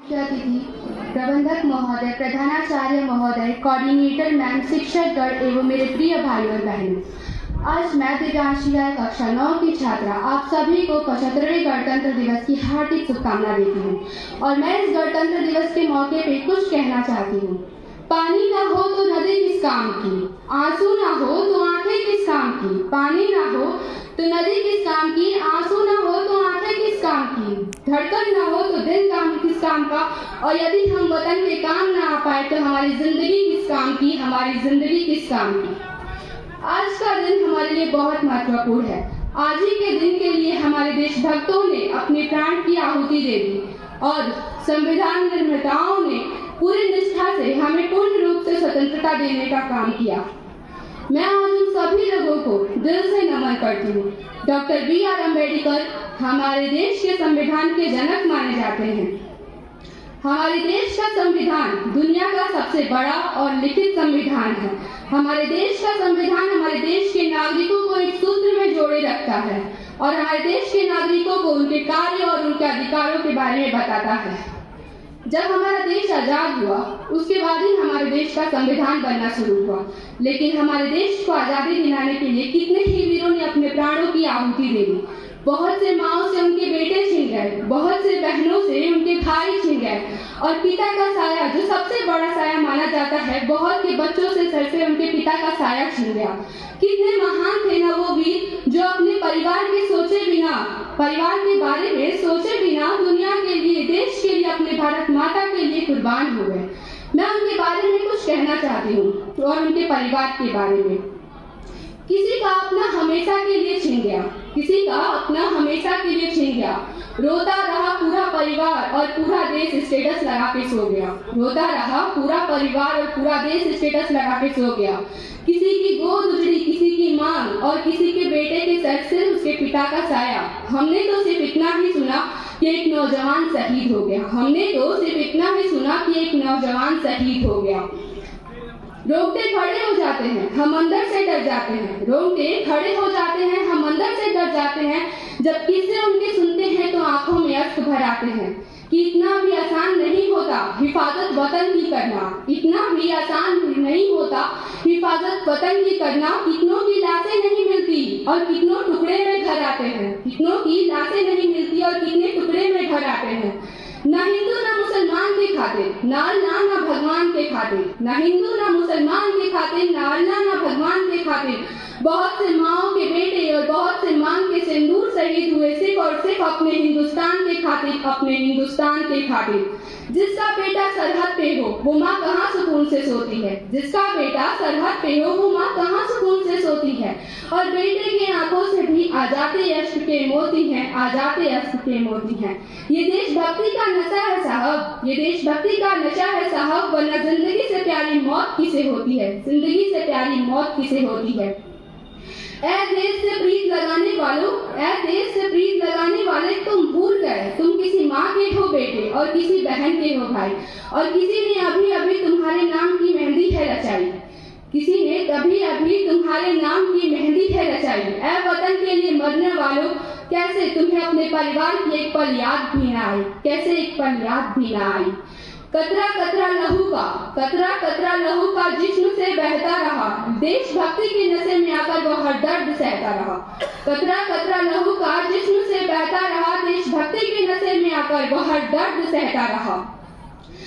मुख्य अतिथि, प्रबंधक महोदय, प्रधानाचार्य महोदय, कोऑर्डिनेटर मैम, शिक्षकगण एवं मेरे प्रिय भाई और बहनों, आज मैं दिव्यांशी राय कक्षा 9 की छात्रा आप सभी को 75वें गणतंत्र दिवस की हार्दिक शुभकामना देती हूँ और मैं इस गणतंत्र दिवस के मौके पे कुछ कहना चाहती हूँ। पानी ना हो तो नदी किस काम की, आंसू ना हो तो आंखें किस काम की। पानी ना हो तो नदी किस काम की, आंसू ना हो तो आंखें किस काम की। धड़कन ना हो तो दिल काम किस काम का। और यदि हम वतन के काम ना आ पाए तो हमारी जिंदगी किस काम की, हमारी जिंदगी किस काम की। आज का दिन हमारे लिए बहुत महत्वपूर्ण है। आज ही के दिन के लिए हमारे देशभक्तों ने अपने प्राण की आहुति दे दी और संविधान निर्माताओं ने पूरी निष्ठा से हमें पूर्ण रूप से स्वतंत्रता देने का काम किया। मैं आज उन सभी लोगों को दिल से नमन करती हूँ। Doctor B.R. अम्बेडकर हमारे देश के संविधान के जनक माने जाते हैं। हमारे देश का संविधान दुनिया का सबसे बड़ा और लिखित संविधान है। हमारे देश का संविधान हमारे देश के नागरिकों को एक सूत्र में जोड़े रखता है और हमारे देश के नागरिकों को उनके कार्य और उनके अधिकारों के बारे में बताता है। जब हमारा देश आजाद हुआ उसके बाद ही हमारे देश का संविधान बनना शुरू हुआ, लेकिन हमारे देश को आजादी दिलाने के लिए कितने ही वीरों ने अपने प्राणों की आहुति दे दी। बहुत से माओं से उनके बेटे छिन गए, बहुत से बहनों से उनके भाई छिन गए और पिता का साया, जो सबसे बड़ा साया माना जाता है, बहुत के बच्चों से सर से उनके पिता का साया छिन गया। कितने महान थे ना वो वीर जो अपने परिवार के सोचे बिना, परिवार के बारे में सोचे बिना दुनिया के लिए, देश के लिए, अपने भारत माता के लिए कुर्बान हो गए। मैं उनके बारे में कुछ कहना चाहती हूँ और उनके परिवार के बारे में। किसी का अपना हमेशा के लिए छिन गया, किसी का अपना हमेशा के लिए छिन गया। रोता रहा पूरा परिवार और पूरा देश स्टेटस लगा के सो गया। रोता रहा पूरा परिवार और पूरा देश स्टेटस लगा के सो गया। किसी की गोद उजड़ी, किसी की मांग और किसी के बेटे के सर से उसके पिता का साया। हमने तो सिर्फ इतना ही सुना कि एक नौजवान शहीद हो गया। हमने तो सिर्फ इतना ही सुना कि एक नौजवान शहीद हो गया। रोंगटे खड़े हो जाते हैं, हम अंदर से डर जाते हैं। रोंगटे खड़े हो जाते हैं, हम अंदर से डर जाते हैं। जब किस्से उनके सुनते हैं तो आंखों में अश्क भर आते हैं कि इतना भी आसान नहीं होता हिफाजत वतन की करना। इतना भी आसान नहीं होता हिफाजत वतन की करना। कितनों की लाशें नहीं मिलती और कितनों टुकड़े में घर आते हैं। कितनों की लाशें नहीं मिलती और कितने टुकड़े में घर आते हैं। ना हिंदू ना मुसलमान के खाते, ना अल्लाह ना भगवान के खाते। ना हिंदू ना मुसलमान के खाते, ना अल्लाह ना भगवान के खाते। बहुत से माओ के बेटे और बहुत से मांग के सिंदूर शहीद हुए सिर्फ और सिर्फ अपने हिंदुस्तान के खातिर, अपने हिंदुस्तान के खातिर। जिसका बेटा सरहद पे हो वो माँ कहाँ सुकून से सोती है। जिसका बेटा सरहद पे हो वो माँ कहाँ सुकून से सोती है। और बेटे के आंखों से भी आ जाते अश्क के मोती हैं, आ जाते अश्क के मोती हैं। ये देशभक्ति का नशा है साहब, ये देशभक्ति का नशा है साहब, वरना जिंदगी से प्यारी मौत किसे होती है, जिंदगी से प्यारी मौत किसे होती है। ऐ देश से प्रीत लगाने वालों, ऐ देश से प्रीत लगाने वाले, तुम भूल गए तुम किसी माँ के हो बेटे और किसी बहन के हो भाई, और किसी ने अभी अभी तुम्हारे नाम की मेहंदी है रचाई। किसी ने अभी अभी तुम्हारे नाम की मेहंदी है रचाई। ऐ वतन के लिए मरने वालों, कैसे तुम्हें अपने परिवार की एक पल याद भी ना आई, कैसे एक पल याद भी ना आई। कतरा कतरा लहू का, कतरा कतरा लहू का जिस्म से बहता रहा, देशभक्ति के नशे में आकर वो हर दर्द सहता रहा। कतरा कतरा लहू का जिस्म से बहता रहा, देशभक्ति के नशे में आकर वो हर दर्द सहता रहा।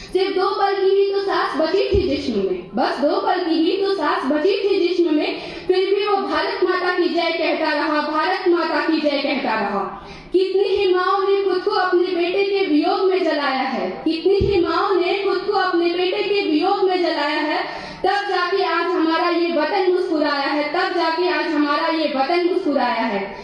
सिर्फ 2 पल की ही तो सांस बची थी जिस्म में, बस 2 पल की ही तो सांस बची थी जिस्म में, फिर भी वो भारत माता की जय कहता रहा, भारत माता की जय कहता रहा। कितनी ही माओं ने खुद को अपने बेटे के वियोग में जलाया है, कितनी ही माओं ने खुद को अपने बेटे के वियोग में जलाया है, तब जाके आज हमारा ये वतन मुस्कुराया है, तब जाके आज हमारा ये वतन मुस्कुराया है।